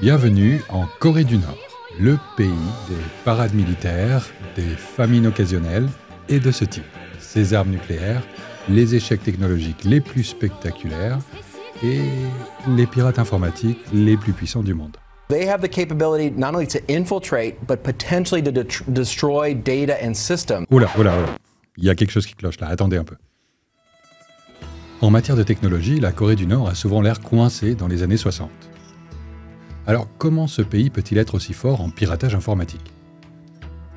Bienvenue en Corée du Nord, le pays des parades militaires, des famines occasionnelles et de ce type. Ses armes nucléaires, les échecs technologiques les plus spectaculaires et les pirates informatiques les plus puissants du monde. They have the capability not only to infiltrate, but potentially to destroy data and systems. Oula. Il y a quelque chose qui cloche là, attendez un peu. En matière de technologie, la Corée du Nord a souvent l'air coincée dans les années 60. Alors comment ce pays peut-il être aussi fort en piratage informatique ?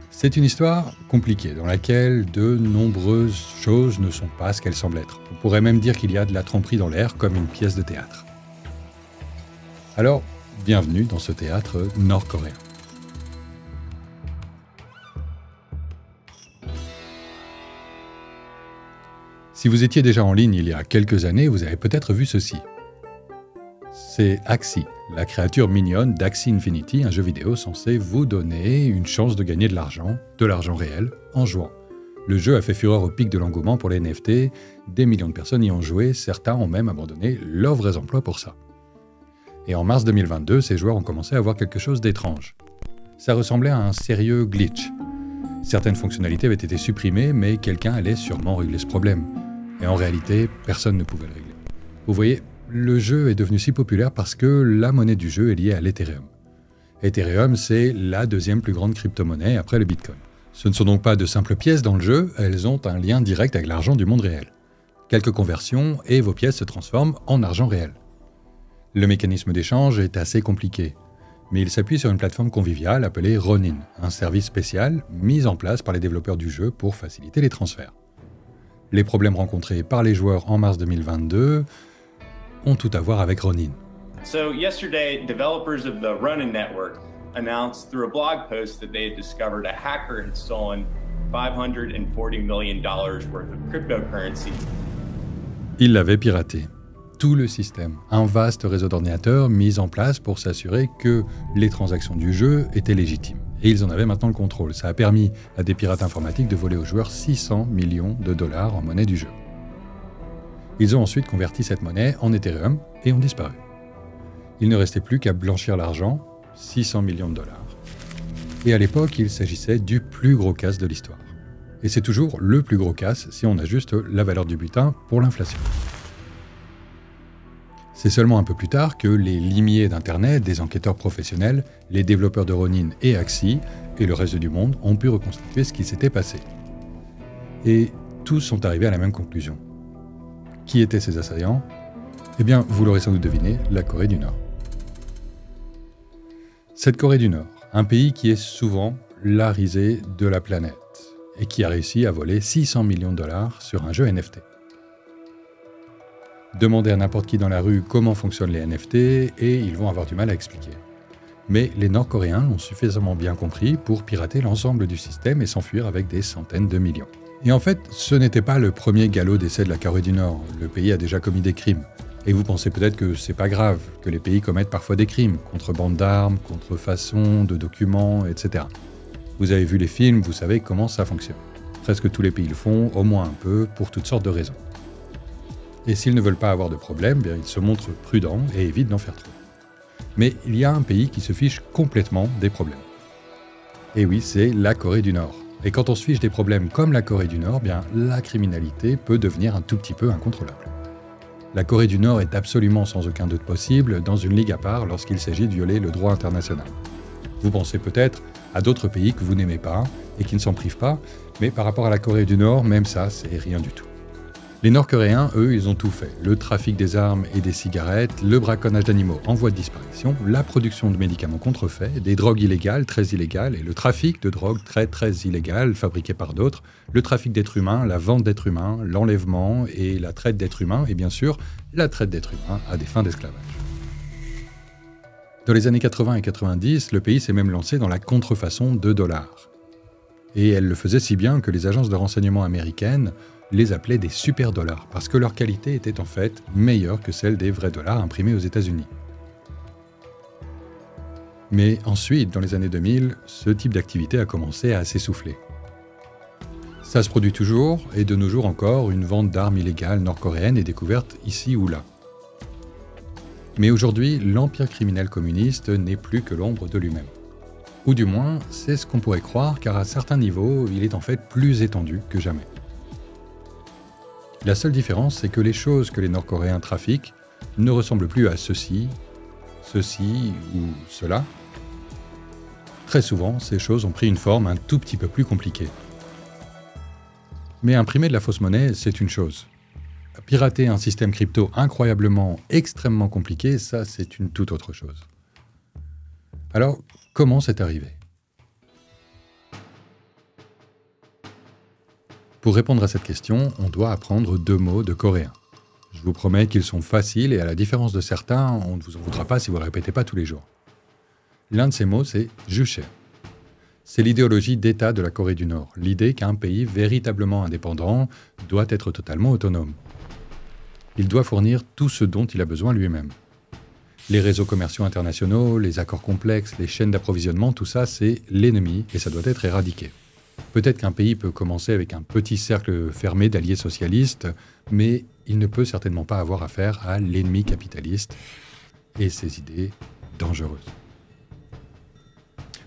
C'est une histoire compliquée dans laquelle de nombreuses choses ne sont pas ce qu'elles semblent être. On pourrait même dire qu'il y a de la tromperie dans l'air comme une pièce de théâtre. Alors, bienvenue dans ce théâtre nord-coréen. Si vous étiez déjà en ligne il y a quelques années, vous avez peut-être vu ceci. C'est Axie, la créature mignonne d'Axie Infinity, un jeu vidéo censé vous donner une chance de gagner de l'argent réel, en jouant. Le jeu a fait fureur au pic de l'engouement pour les NFT, des millions de personnes y ont joué, certains ont même abandonné leurs vrais emplois pour ça. Et en mars 2022, ces joueurs ont commencé à voir quelque chose d'étrange. Ça ressemblait à un sérieux glitch. Certaines fonctionnalités avaient été supprimées, mais quelqu'un allait sûrement régler ce problème. Et en réalité, personne ne pouvait le régler. Vous voyez, le jeu est devenu si populaire parce que la monnaie du jeu est liée à l'Ethereum. Ethereum, c'est la deuxième plus grande crypto-monnaie après le Bitcoin. Ce ne sont donc pas de simples pièces dans le jeu, elles ont un lien direct avec l'argent du monde réel. Quelques conversions et vos pièces se transforment en argent réel. Le mécanisme d'échange est assez compliqué, mais il s'appuie sur une plateforme conviviale appelée Ronin, un service spécial mis en place par les développeurs du jeu pour faciliter les transferts. Les problèmes rencontrés par les joueurs en mars 2022 ont tout à voir avec Ronin. So yesterday, developers of the Ronin network announced through a blog post that they had discovered a hacker had stolen $540 million worth of cryptocurrency. Ils l'avaient piraté. Tout le système, un vaste réseau d'ordinateurs mis en place pour s'assurer que les transactions du jeu étaient légitimes. Et ils en avaient maintenant le contrôle. Ça a permis à des pirates informatiques de voler aux joueurs 600 millions de dollars en monnaie du jeu. Ils ont ensuite converti cette monnaie en Ethereum et ont disparu. Il ne restait plus qu'à blanchir l'argent, 600 millions de dollars. Et à l'époque, il s'agissait du plus gros casse de l'histoire. Et c'est toujours le plus gros casse si on ajuste la valeur du butin pour l'inflation. C'est seulement un peu plus tard que les limiers d'Internet, des enquêteurs professionnels, les développeurs de Ronin et Axie, et le reste du monde ont pu reconstituer ce qui s'était passé. Et tous sont arrivés à la même conclusion. Qui étaient ces assaillants ? Eh bien, vous l'aurez sans doute deviné, la Corée du Nord. Cette Corée du Nord, un pays qui est souvent la risée de la planète, et qui a réussi à voler 600 millions de dollars sur un jeu NFT. Demandez à n'importe qui dans la rue comment fonctionnent les NFT et ils vont avoir du mal à expliquer. Mais les Nord-Coréens l'ont suffisamment bien compris pour pirater l'ensemble du système et s'enfuir avec des centaines de millions. Et en fait, ce n'était pas le premier galop d'essai de la Corée du Nord. Le pays a déjà commis des crimes. Et vous pensez peut-être que c'est pas grave, que les pays commettent parfois des crimes, contrebande d'armes, contrefaçon de documents, etc. Vous avez vu les films, vous savez comment ça fonctionne. Presque tous les pays le font, au moins un peu, pour toutes sortes de raisons. Et s'ils ne veulent pas avoir de problème, bien, ils se montrent prudents et évitent d'en faire trop. Mais il y a un pays qui se fiche complètement des problèmes. Et oui, c'est la Corée du Nord. Et quand on se fiche des problèmes comme la Corée du Nord, bien, la criminalité peut devenir un tout petit peu incontrôlable. La Corée du Nord est absolument sans aucun doute possible dans une ligue à part lorsqu'il s'agit de violer le droit international. Vous pensez peut-être à d'autres pays que vous n'aimez pas et qui ne s'en privent pas, mais par rapport à la Corée du Nord, même ça, c'est rien du tout. Les Nord-Coréens, eux, ils ont tout fait. Le trafic des armes et des cigarettes, le braconnage d'animaux en voie de disparition, la production de médicaments contrefaits, des drogues illégales, très illégales, et le trafic de drogues très illégales, fabriquées par d'autres, le trafic d'êtres humains, la vente d'êtres humains, l'enlèvement et la traite d'êtres humains, et bien sûr, la traite d'êtres humains à des fins d'esclavage. Dans les années 80 et 90, le pays s'est même lancé dans la contrefaçon de dollars. Et elle le faisait si bien que les agences de renseignement américaines les appelaient des super dollars, parce que leur qualité était en fait meilleure que celle des vrais dollars imprimés aux États-Unis. Mais ensuite, dans les années 2000, ce type d'activité a commencé à s'essouffler. Ça se produit toujours, et de nos jours encore, une vente d'armes illégales nord-coréennes est découverte ici ou là. Mais aujourd'hui, l'empire criminel communiste n'est plus que l'ombre de lui-même. Ou du moins, c'est ce qu'on pourrait croire, car à certains niveaux, il est en fait plus étendu que jamais. La seule différence, c'est que les choses que les Nord-Coréens trafiquent ne ressemblent plus à ceci ou cela. Très souvent, ces choses ont pris une forme un tout petit peu plus compliquée. Mais imprimer de la fausse monnaie, c'est une chose. Pirater un système crypto incroyablement, extrêmement compliqué, ça, c'est une toute autre chose. Alors, comment c'est arrivé ? Pour répondre à cette question, on doit apprendre 2 mots de coréen. Je vous promets qu'ils sont faciles et à la différence de certains, on ne vous en voudra pas si vous ne le répétez pas tous les jours. L'un de ces mots, c'est « juche ». C'est l'idéologie d'État de la Corée du Nord, l'idée qu'un pays véritablement indépendant doit être totalement autonome. Il doit fournir tout ce dont il a besoin lui-même. Les réseaux commerciaux internationaux, les accords complexes, les chaînes d'approvisionnement, tout ça, c'est l'ennemi et ça doit être éradiqué. Peut-être qu'un pays peut commencer avec un petit cercle fermé d'alliés socialistes, mais il ne peut certainement pas avoir affaire à l'ennemi capitaliste et ses idées dangereuses.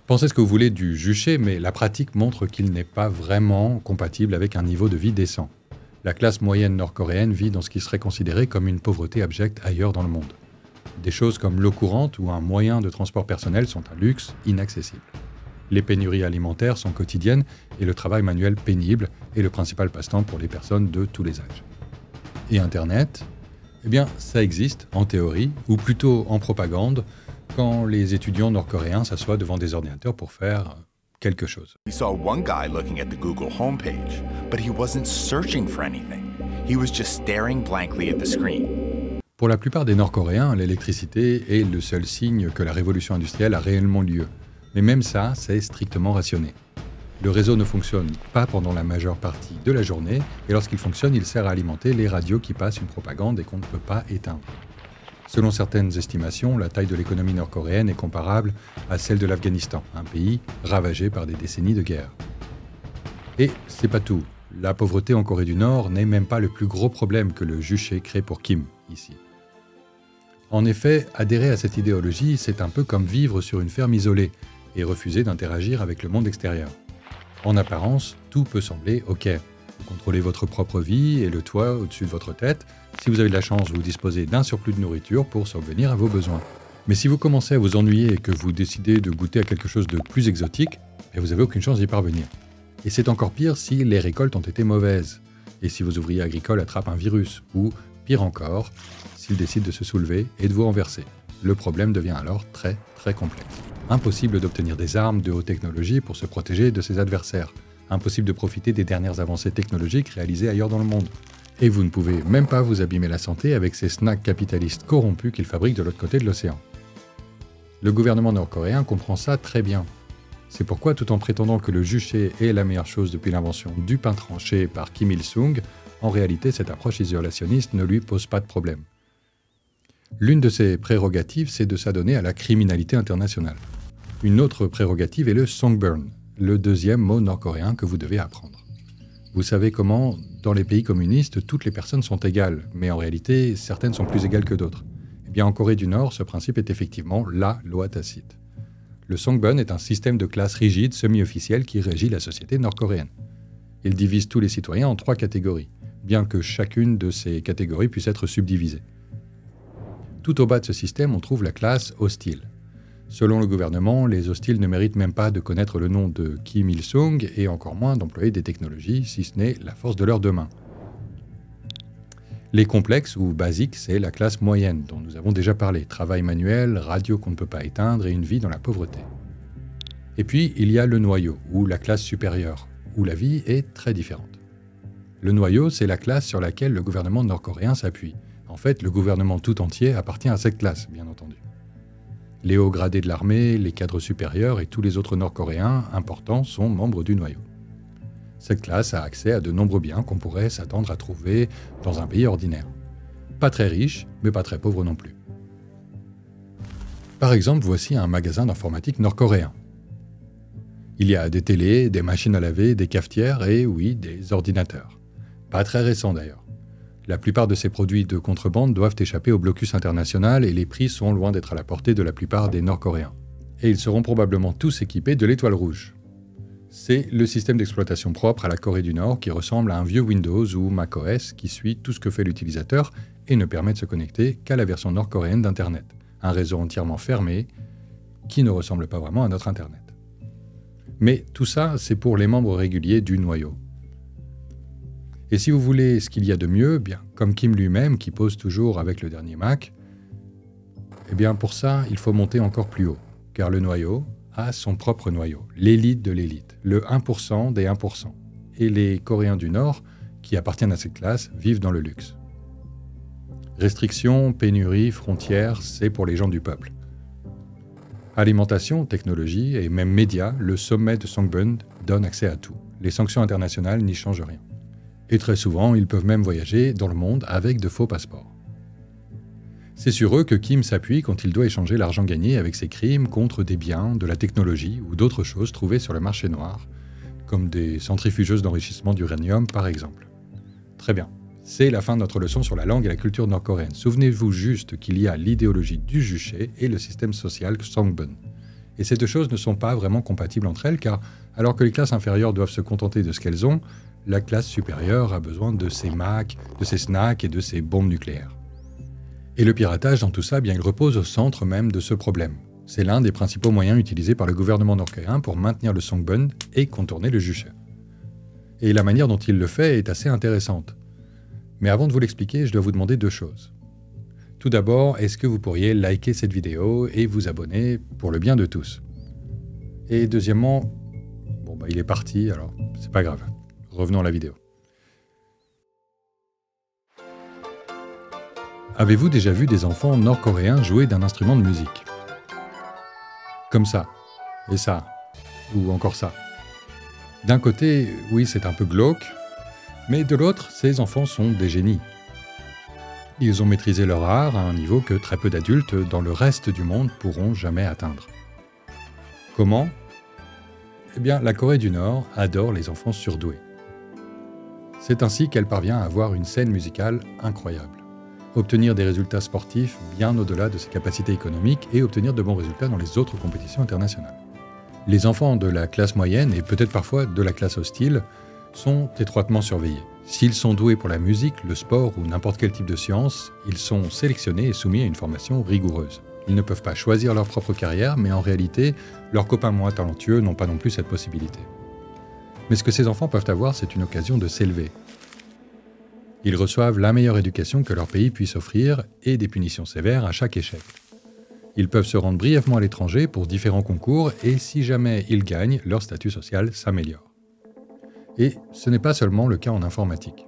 Pensez ce que vous voulez du juché, mais la pratique montre qu'il n'est pas vraiment compatible avec un niveau de vie décent. La classe moyenne nord-coréenne vit dans ce qui serait considéré comme une pauvreté abjecte ailleurs dans le monde. Des choses comme l'eau courante ou un moyen de transport personnel sont un luxe inaccessible. Les pénuries alimentaires sont quotidiennes et le travail manuel pénible est le principal passe-temps pour les personnes de tous les âges. Et Internet ? Eh bien, ça existe, en théorie, ou plutôt en propagande, quand les étudiants nord-coréens s'assoient devant des ordinateurs pour faire quelque chose. We saw one guy looking at the Google homepage, but he wasn't searching for anything. He was just staring blankly at the screen. Pour la plupart des Nord-Coréens, l'électricité est le seul signe que la révolution industrielle a réellement lieu. Mais même ça, c'est strictement rationné. Le réseau ne fonctionne pas pendant la majeure partie de la journée, et lorsqu'il fonctionne, il sert à alimenter les radios qui passent une propagande et qu'on ne peut pas éteindre. Selon certaines estimations, la taille de l'économie nord-coréenne est comparable à celle de l'Afghanistan, un pays ravagé par des décennies de guerre. Et c'est pas tout. La pauvreté en Corée du Nord n'est même pas le plus gros problème que le juché crée pour Kim, ici. En effet, adhérer à cette idéologie, c'est un peu comme vivre sur une ferme isolée et refuser d'interagir avec le monde extérieur. En apparence, tout peut sembler OK. Vous contrôlez votre propre vie et le toit au-dessus de votre tête. Si vous avez de la chance, vous disposez d'un surplus de nourriture pour subvenir à vos besoins. Mais si vous commencez à vous ennuyer et que vous décidez de goûter à quelque chose de plus exotique, vous n'avez aucune chance d'y parvenir. Et c'est encore pire si les récoltes ont été mauvaises, et si vos ouvriers agricoles attrapent un virus, ou, pire encore, s'ils décident de se soulever et de vous renverser. Le problème devient alors très, très complexe. Impossible d'obtenir des armes de haute technologie pour se protéger de ses adversaires. Impossible de profiter des dernières avancées technologiques réalisées ailleurs dans le monde. Et vous ne pouvez même pas vous abîmer la santé avec ces snacks capitalistes corrompus qu'ils fabriquent de l'autre côté de l'océan. Le gouvernement nord-coréen comprend ça très bien. C'est pourquoi, tout en prétendant que le juché est la meilleure chose depuis l'invention du pain tranché par Kim Il-sung, en réalité cette approche isolationniste ne lui pose pas de problème. L'une de ses prérogatives, c'est de s'adonner à la criminalité internationale. Une autre prérogative est le songbirn, le deuxième mot nord-coréen que vous devez apprendre. Vous savez comment, dans les pays communistes, toutes les personnes sont égales, mais en réalité, certaines sont plus égales que d'autres. Eh bien, en Corée du Nord, ce principe est effectivement la loi tacite. Le songbun est un système de classes rigides, semi-officiel, qui régit la société nord-coréenne. Il divise tous les citoyens en 3 catégories, bien que chacune de ces catégories puisse être subdivisée. Tout au bas de ce système, on trouve la classe hostile. Selon le gouvernement, les hostiles ne méritent même pas de connaître le nom de Kim Il-sung et encore moins d'employer des technologies, si ce n'est la force de leurs 2 mains. Les complexes ou basiques, c'est la classe moyenne, dont nous avons déjà parlé. Travail manuel, radio qu'on ne peut pas éteindre et une vie dans la pauvreté. Et puis, il y a le noyau, ou la classe supérieure, où la vie est très différente. Le noyau, c'est la classe sur laquelle le gouvernement nord-coréen s'appuie. En fait, le gouvernement tout entier appartient à cette classe, bien entendu. Les hauts gradés de l'armée, les cadres supérieurs et tous les autres Nord-Coréens importants sont membres du noyau. Cette classe a accès à de nombreux biens qu'on pourrait s'attendre à trouver dans un pays ordinaire. Pas très riche, mais pas très pauvre non plus. Par exemple, voici un magasin d'informatique nord-coréen. Il y a des télés, des machines à laver, des cafetières et, oui, des ordinateurs. Pas très récents d'ailleurs. La plupart de ces produits de contrebande doivent échapper au blocus international et les prix sont loin d'être à la portée de la plupart des Nord-Coréens. Et ils seront probablement tous équipés de l'étoile rouge. C'est le système d'exploitation propre à la Corée du Nord qui ressemble à un vieux Windows ou macOS qui suit tout ce que fait l'utilisateur et ne permet de se connecter qu'à la version nord-coréenne d'Internet. Un réseau entièrement fermé qui ne ressemble pas vraiment à notre Internet. Mais tout ça, c'est pour les membres réguliers du noyau. Et si vous voulez ce qu'il y a de mieux, bien, comme Kim lui-même qui pose toujours avec le dernier Mac, eh bien pour ça, il faut monter encore plus haut, car le noyau a son propre noyau, l'élite de l'élite, le 1% des 1%. Et les Coréens du Nord, qui appartiennent à cette classe, vivent dans le luxe. Restrictions, pénuries, frontières, c'est pour les gens du peuple. Alimentation, technologie et même médias, le sommet de Songbun donne accès à tout. Les sanctions internationales n'y changent rien. Et très souvent, ils peuvent même voyager dans le monde avec de faux passeports. C'est sur eux que Kim s'appuie quand il doit échanger l'argent gagné avec ses crimes contre des biens, de la technologie ou d'autres choses trouvées sur le marché noir, comme des centrifugeuses d'enrichissement d'uranium par exemple. Très bien, c'est la fin de notre leçon sur la langue et la culture nord-coréenne. Souvenez-vous juste qu'il y a l'idéologie du juché et le système social Songbun. Et ces deux choses ne sont pas vraiment compatibles entre elles car, alors que les classes inférieures doivent se contenter de ce qu'elles ont, la classe supérieure a besoin de ses Macs, de ses snacks et de ses bombes nucléaires. Et le piratage dans tout ça, bien, il repose au centre même de ce problème. C'est l'un des principaux moyens utilisés par le gouvernement nord-coréen pour maintenir le Songbun et contourner le juché. Et la manière dont il le fait est assez intéressante. Mais avant de vous l'expliquer, je dois vous demander deux choses. Tout d'abord, est-ce que vous pourriez liker cette vidéo et vous abonner pour le bien de tous? Et deuxièmement, il est parti, alors c'est pas grave. Revenons à la vidéo. Avez-vous déjà vu des enfants nord-coréens jouer d'un instrument de musique? Comme ça, et ça, ou encore ça. D'un côté, oui, c'est un peu glauque, mais de l'autre, ces enfants sont des génies. Ils ont maîtrisé leur art à un niveau que très peu d'adultes dans le reste du monde pourront jamais atteindre. Comment? Eh bien, la Corée du Nord adore les enfants surdoués. C'est ainsi qu'elle parvient à avoir une scène musicale incroyable, obtenir des résultats sportifs bien au-delà de ses capacités économiques et obtenir de bons résultats dans les autres compétitions internationales. Les enfants de la classe moyenne et peut-être parfois de la classe hostile sont étroitement surveillés. S'ils sont doués pour la musique, le sport ou n'importe quel type de science, ils sont sélectionnés et soumis à une formation rigoureuse. Ils ne peuvent pas choisir leur propre carrière, mais en réalité, leurs copains moins talentueux n'ont pas non plus cette possibilité. Mais ce que ces enfants peuvent avoir, c'est une occasion de s'élever. Ils reçoivent la meilleure éducation que leur pays puisse offrir et des punitions sévères à chaque échec. Ils peuvent se rendre brièvement à l'étranger pour différents concours et si jamais ils gagnent, leur statut social s'améliore. Et ce n'est pas seulement le cas en informatique.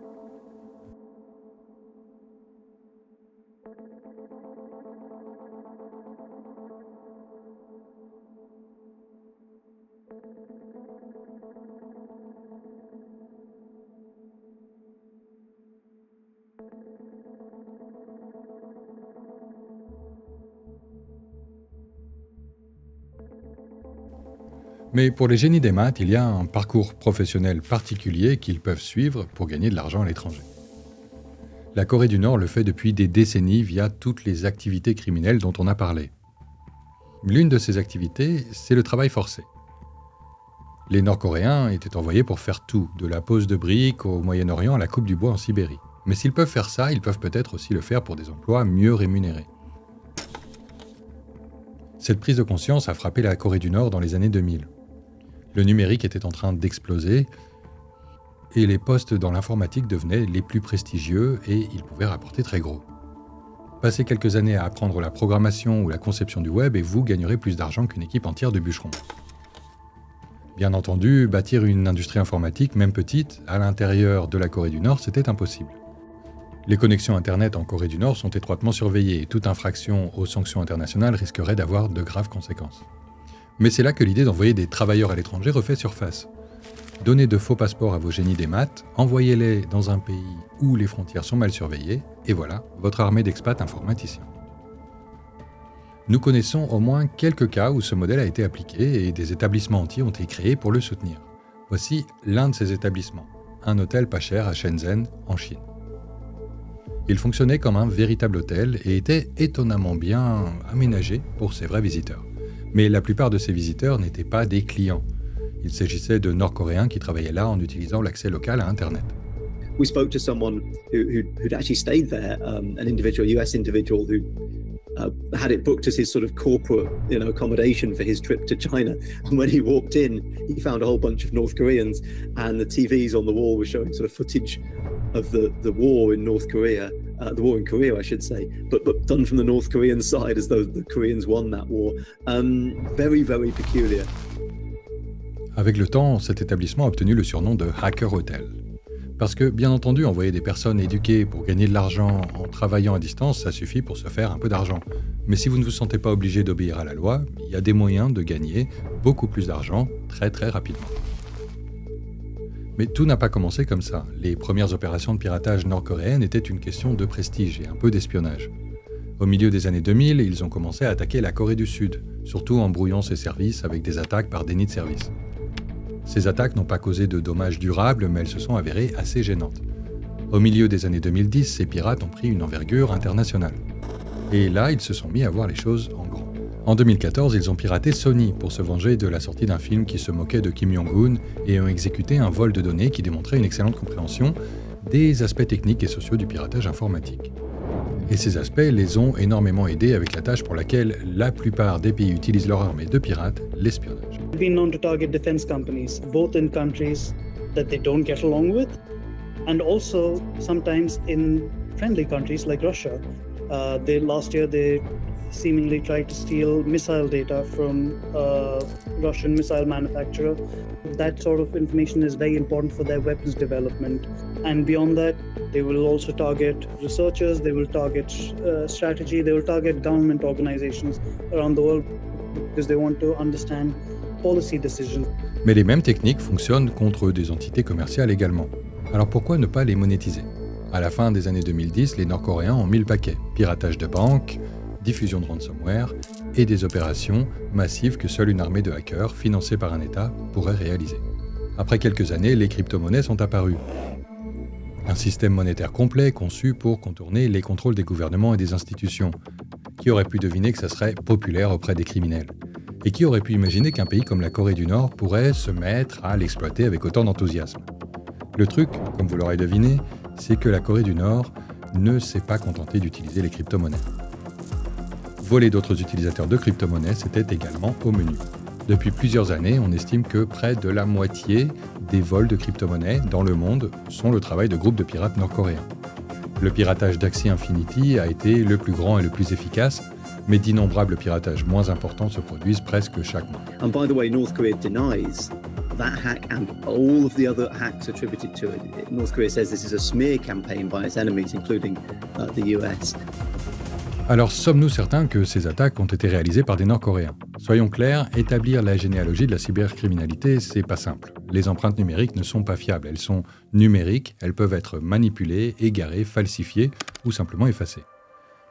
Mais pour les génies des maths, il y a un parcours professionnel particulier qu'ils peuvent suivre pour gagner de l'argent à l'étranger. La Corée du Nord le fait depuis des décennies via toutes les activités criminelles dont on a parlé. L'une de ces activités, c'est le travail forcé. Les Nord-Coréens étaient envoyés pour faire tout, de la pose de briques au Moyen-Orient à la coupe du bois en Sibérie. Mais s'ils peuvent faire ça, ils peuvent peut-être aussi le faire pour des emplois mieux rémunérés. Cette prise de conscience a frappé la Corée du Nord dans les années 2000. Le numérique était en train d'exploser et les postes dans l'informatique devenaient les plus prestigieux et ils pouvaient rapporter très gros. Passez quelques années à apprendre la programmation ou la conception du web et vous gagnerez plus d'argent qu'une équipe entière de bûcherons. Bien entendu, bâtir une industrie informatique, même petite, à l'intérieur de la Corée du Nord, c'était impossible. Les connexions Internet en Corée du Nord sont étroitement surveillées et toute infraction aux sanctions internationales risquerait d'avoir de graves conséquences. Mais c'est là que l'idée d'envoyer des travailleurs à l'étranger refait surface. Donnez de faux passeports à vos génies des maths, envoyez-les dans un pays où les frontières sont mal surveillées, et voilà, votre armée d'expats informaticiens. Nous connaissons au moins quelques cas où ce modèle a été appliqué et des établissements entiers ont été créés pour le soutenir. Voici l'un de ces établissements, un hôtel pas cher à Shenzhen, en Chine. Il fonctionnait comme un véritable hôtel et était étonnamment bien aménagé pour ses vrais visiteurs. Mais la plupart de ces visiteurs n'étaient pas des clients. Il s'agissait de Nord-Coréens qui travaillaient là en utilisant l'accès local à Internet. We spoke to someone who'd actually stayed there, an individual, US individual who had it booked as his sort of corporate, accommodation for his trip to China. And when he walked in, he found a whole bunch of North Koreans, and the TVs on the wall were showing sort of footage of the war in North Korea, the war in Korea, I should say, but done from the North Korean side as though the Koreans won that war. Very, very peculiar. Avec le temps, cet établissement a obtenu le surnom de Hacker Hotel. Parce que, bien entendu, envoyer des personnes éduquées pour gagner de l'argent en travaillant à distance, ça suffit pour se faire un peu d'argent. Mais si vous ne vous sentez pas obligé d'obéir à la loi, il y a des moyens de gagner beaucoup plus d'argent très très rapidement. Mais tout n'a pas commencé comme ça. Les premières opérations de piratage nord-coréennes étaient une question de prestige et un peu d'espionnage. Au milieu des années 2000, ils ont commencé à attaquer la Corée du Sud, surtout en brouillant ses services avec des attaques par déni de service. Ces attaques n'ont pas causé de dommages durables, mais elles se sont avérées assez gênantes. Au milieu des années 2010, ces pirates ont pris une envergure internationale. Et là, ils se sont mis à voir les choses en grand. En 2014, ils ont piraté Sony pour se venger de la sortie d'un film qui se moquait de Kim Jong-un et ont exécuté un vol de données qui démontrait une excellente compréhension des aspects techniques et sociaux du piratage informatique. Et ces aspects les ont énormément aidés avec la tâche pour laquelle la plupart des pays utilisent leur armée de pirates, l'espionnage. They've been known to target defense companies, both in countries that they don't get along with, and also sometimes in friendly countries like Russia. Last year they seemingly tried to steal missile data from a Russian missile manufacturer. That sort of information is very important for their weapons development. And beyond that, they will also target researchers, they will target strategy, they will target government organizations around the world because they want to understand policy decisions. Mais les mêmes techniques fonctionnent contre des entités commerciales également. Alors pourquoi ne pas les monétiser ? À la fin des années 2010, les Nord-Coréens ont mis le paquet. Piratage de banques, diffusion de ransomware et des opérations massives que seule une armée de hackers financée par un État pourrait réaliser. Après quelques années, les crypto-monnaies sont apparues. Un système monétaire complet conçu pour contourner les contrôles des gouvernements et des institutions. Qui aurait pu deviner que ça serait populaire auprès des criminels ? Et qui aurait pu imaginer qu'un pays comme la Corée du Nord pourrait se mettre à l'exploiter avec autant d'enthousiasme ? Le truc, comme vous l'aurez deviné, c'est que la Corée du Nord ne s'est pas contentée d'utiliser les crypto-monnaies. Voler d'autres utilisateurs de crypto-monnaies, c'était également au menu. Depuis plusieurs années, on estime que près de la moitié des vols de crypto-monnaies dans le monde sont le travail de groupes de pirates nord-coréens. Le piratage d'Axie Infinity a été le plus grand et le plus efficace, mais d'innombrables piratages moins importants se produisent presque chaque mois. And by the way, North Korea denies that hack and all of the other hacks attributed to it. North Korea says this is a smear campaign by its enemies, including the US. Alors, sommes-nous certains que ces attaques ont été réalisées par des Nord-Coréens ? Soyons clairs, établir la généalogie de la cybercriminalité, c'est pas simple. Les empreintes numériques ne sont pas fiables, elles sont numériques, elles peuvent être manipulées, égarées, falsifiées ou simplement effacées.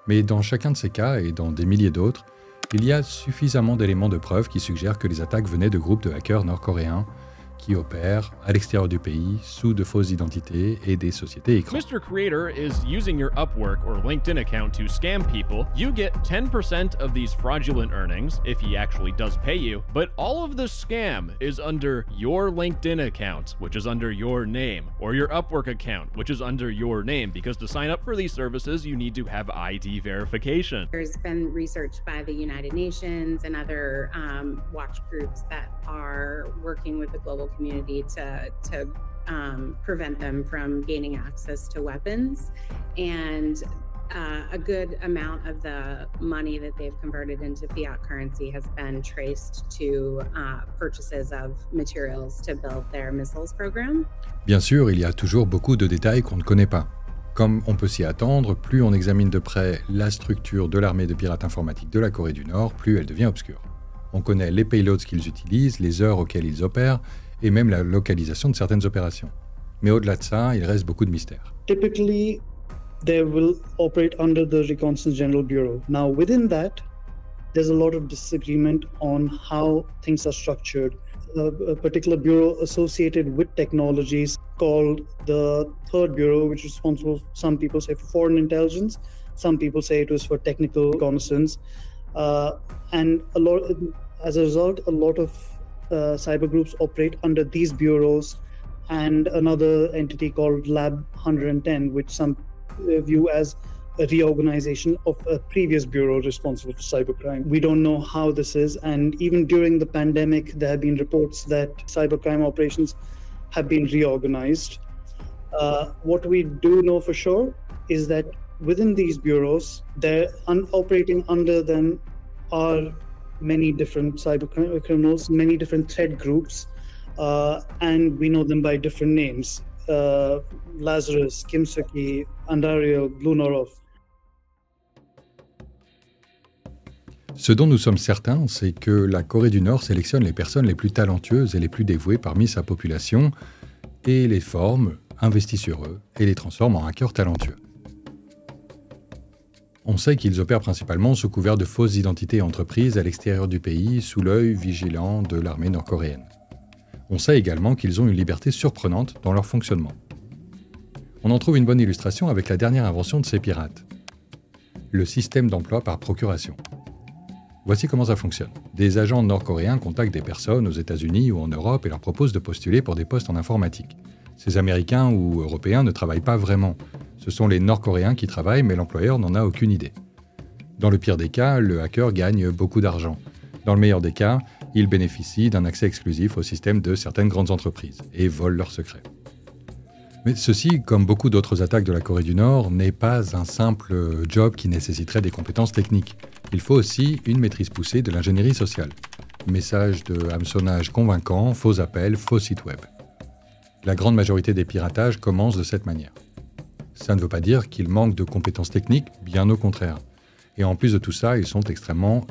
Mais dans chacun de ces cas, et dans des milliers d'autres, il y a suffisamment d'éléments de preuve qui suggèrent que les attaques venaient de groupes de hackers nord-coréens qui opèrent à l'extérieur du pays sous de fausses identités et des sociétés écrans. Mr. Creator is using your Upwork or LinkedIn account to scam people. You get 10% of these fraudulent earnings if he actually does pay you, but all of the scam is under your LinkedIn account, which is under your name, or your Upwork account, which is under your name, because to sign up for these services, you need to have ID verification. There's been research by the United Nations and other watch groups that are working with the global community to prevent them from gaining access to weapons, and a good amount of the money that they've converted into fiat currency has been traced to purchases of materials to build their missiles program. Bien sûr, il y a toujours beaucoup de détails qu'on ne connaît pas. Comme on peut s'y attendre, plus on examine de près la structure de l'armée de pirates informatiques de la Corée du Nord, plus elle devient obscure. On connaît les payloads qu'ils utilisent, les heures auxquelles ils opèrent, et même la localisation de certaines opérations. Mais au-delà de ça, il reste beaucoup de mystères. Typically, they will operate under the Reconnaissance General Bureau. Now, within that, there's a lot of disagreement on how things are structured. a particular bureau associated with technologies called the Third Bureau, which is responsible, some people say, for foreign intelligence. Some people say it was for technical reconnaissance. And as a result, a lot of cyber groups operate under these bureaus and another entity called Lab 110, which some view as a reorganization of a previous bureau responsible for cybercrime. We don't know how this is, and even during the pandemic, there have been reports that cybercrime operations have been reorganized. What we do know for sure is that within these bureaus, operating under them are many different cyber criminals, many different threat groups, and we know them by different names. Lazarus, Kimsuky, Andariel, Blue Norov. Ce dont nous sommes certains, c'est que la Corée du Nord sélectionne les personnes les plus talentueuses et les plus dévouées parmi sa population et les forme, investit sur eux et les transforme en hackers talentueux. On sait qu'ils opèrent principalement sous couvert de fausses identités entreprises à l'extérieur du pays, sous l'œil vigilant de l'armée nord-coréenne. On sait également qu'ils ont une liberté surprenante dans leur fonctionnement. On en trouve une bonne illustration avec la dernière invention de ces pirates, le système d'emploi par procuration. Voici comment ça fonctionne. Des agents nord-coréens contactent des personnes aux États-Unis ou en Europe et leur proposent de postuler pour des postes en informatique. Ces Américains ou Européens ne travaillent pas vraiment. Ce sont les Nord-Coréens qui travaillent, mais l'employeur n'en a aucune idée. Dans le pire des cas, le hacker gagne beaucoup d'argent. Dans le meilleur des cas, il bénéficie d'un accès exclusif au système de certaines grandes entreprises et vole leurs secrets. Mais ceci, comme beaucoup d'autres attaques de la Corée du Nord, n'est pas un simple job qui nécessiterait des compétences techniques. Il faut aussi une maîtrise poussée de l'ingénierie sociale. Messages de hameçonnage convaincants, faux appels, faux sites web. La grande majorité des piratages commencent de cette manière. Ça ne veut pas dire qu'ils manquent de compétences techniques, bien au contraire. Et en plus de tout ça, ils sont extrêmement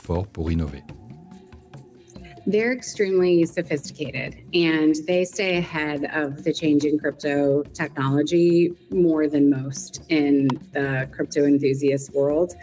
forts pour innover. They're extremely sophisticated and they stay ahead of the changing crypto technology more than most in the crypto enthusiast world.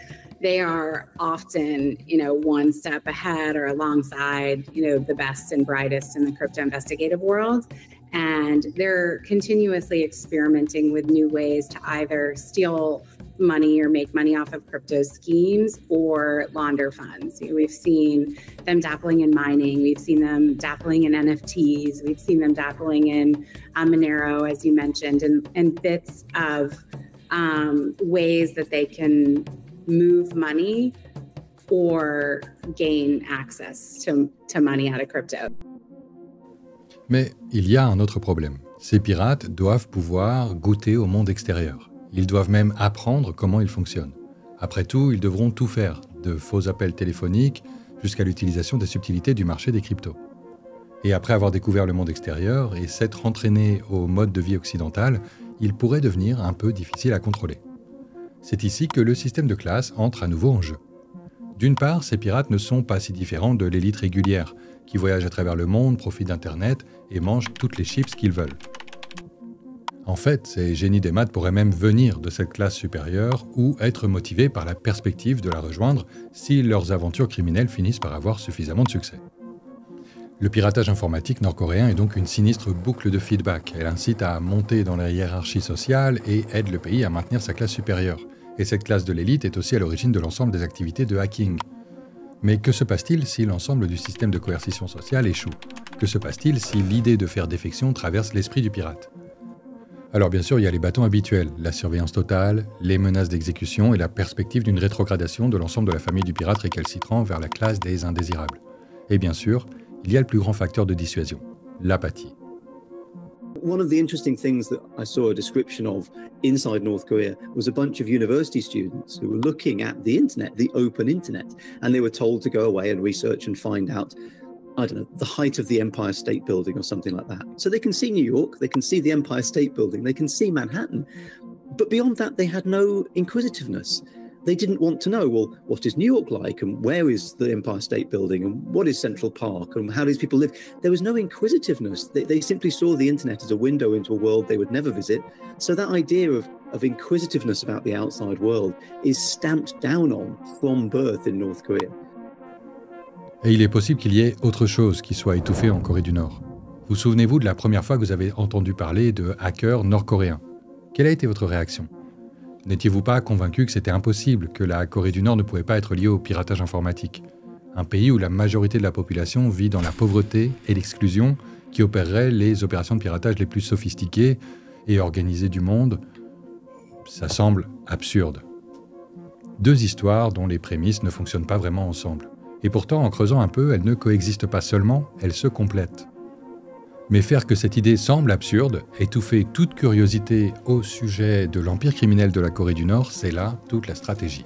They are often, one step ahead or alongside, the best and brightest in the crypto investigative world. And they're continuously experimenting with new ways to either steal money or make money off of crypto schemes or launder funds. We've seen them dabbling in mining. We've seen them dabbling in NFTs. We've seen them dabbling in Monero, as you mentioned, and bits of ways that they can move money or gain access to money out of crypto. Mais il y a un autre problème. Ces pirates doivent pouvoir goûter au monde extérieur. Ils doivent même apprendre comment il fonctionne. Après tout, ils devront tout faire, de faux appels téléphoniques jusqu'à l'utilisation des subtilités du marché des cryptos. Et après avoir découvert le monde extérieur et s'être entraîné au mode de vie occidental, il pourrait devenir un peu difficile à contrôler. C'est ici que le système de classe entre à nouveau en jeu. D'une part, ces pirates ne sont pas si différents de l'élite régulière, qui voyagent à travers le monde, profitent d'Internet et mangent toutes les chips qu'ils veulent. En fait, ces génies des maths pourraient même venir de cette classe supérieure ou être motivés par la perspective de la rejoindre si leurs aventures criminelles finissent par avoir suffisamment de succès. Le piratage informatique nord-coréen est donc une sinistre boucle de feedback. Elle incite à monter dans la hiérarchie sociale et aide le pays à maintenir sa classe supérieure. Et cette classe de l'élite est aussi à l'origine de l'ensemble des activités de hacking. Mais que se passe-t-il si l'ensemble du système de coercition sociale échoue? Que se passe-t-il si l'idée de faire défection traverse l'esprit du pirate? Alors bien sûr, il y a les bâtons habituels, la surveillance totale, les menaces d'exécution et la perspective d'une rétrogradation de l'ensemble de la famille du pirate récalcitrant vers la classe des indésirables. Et bien sûr, il y a le plus grand facteur de dissuasion, l'apathie. One of the interesting things that I saw a description of inside North Korea was a bunch of university students who were looking at the internet, the open internet, and they were told to go away and research and find out, I don't know, the height of the Empire State Building or something like that. So they can see New York, they can see the Empire State Building, they can see Manhattan, but beyond that they had no inquisitiveness. They didn't want to know, well, what is New York like, and where is the Empire State Building, and what is Central Park, and how do these people live? There was no inquisitiveness. They simply saw the internet as a window into a world they would never visit. So that idea of inquisitiveness about the outside world is stamped down on from birth in North Korea. Et il est possible qu'il y ait autre chose qui soit étouffé en Corée du Nord. Vous souvenez-vous de la première fois que vous avez entendu parler de hackers nord-coréens? Quelle a été votre réaction? N'étiez-vous pas convaincu que c'était impossible, que la Corée du Nord ne pouvait pas être liée au piratage informatique? Un pays où la majorité de la population vit dans la pauvreté et l'exclusion, qui opérerait les opérations de piratage les plus sophistiquées et organisées du monde, ça semble absurde. Deux histoires dont les prémices ne fonctionnent pas vraiment ensemble. Et pourtant, en creusant un peu, elles ne coexistent pas seulement, elles se complètent. Mais faire que cette idée semble absurde, étouffer toute curiosité au sujet de l'empire criminel de la Corée du Nord, c'est là toute la stratégie.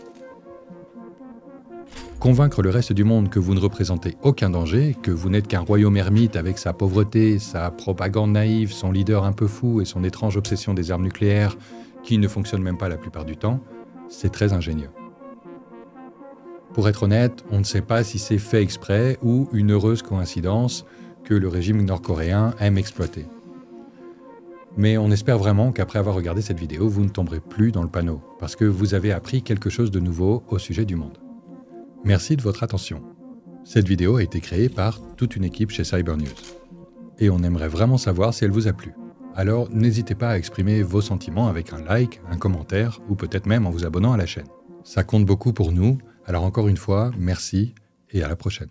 Convaincre le reste du monde que vous ne représentez aucun danger, que vous n'êtes qu'un royaume ermite avec sa pauvreté, sa propagande naïve, son leader un peu fou et son étrange obsession des armes nucléaires, qui ne fonctionne même pas la plupart du temps, c'est très ingénieux. Pour être honnête, on ne sait pas si c'est fait exprès ou une heureuse coïncidence que le régime nord-coréen aime exploiter. Mais on espère vraiment qu'après avoir regardé cette vidéo, vous ne tomberez plus dans le panneau, parce que vous avez appris quelque chose de nouveau au sujet du monde. Merci de votre attention. Cette vidéo a été créée par toute une équipe chez Cybernews. Et on aimerait vraiment savoir si elle vous a plu. Alors n'hésitez pas à exprimer vos sentiments avec un like, un commentaire, ou peut-être même en vous abonnant à la chaîne. Ça compte beaucoup pour nous, alors encore une fois, merci et à la prochaine.